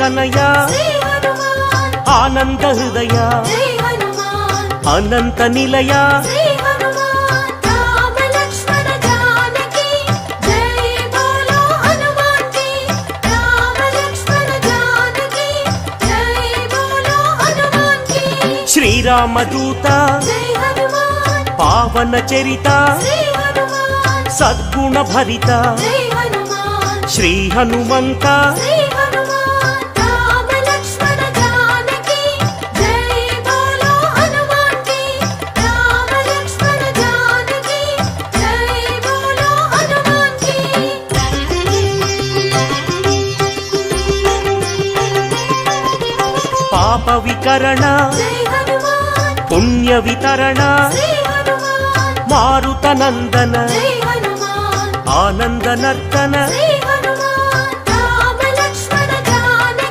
तनय आनंद हृदय अनंत निलय श्रीरामदूत पावन चरिता सद्गुण भरिता श्री हनुमंता पाप विकरण पुण्य वितरण मारुत नंदन आनंद नर्तन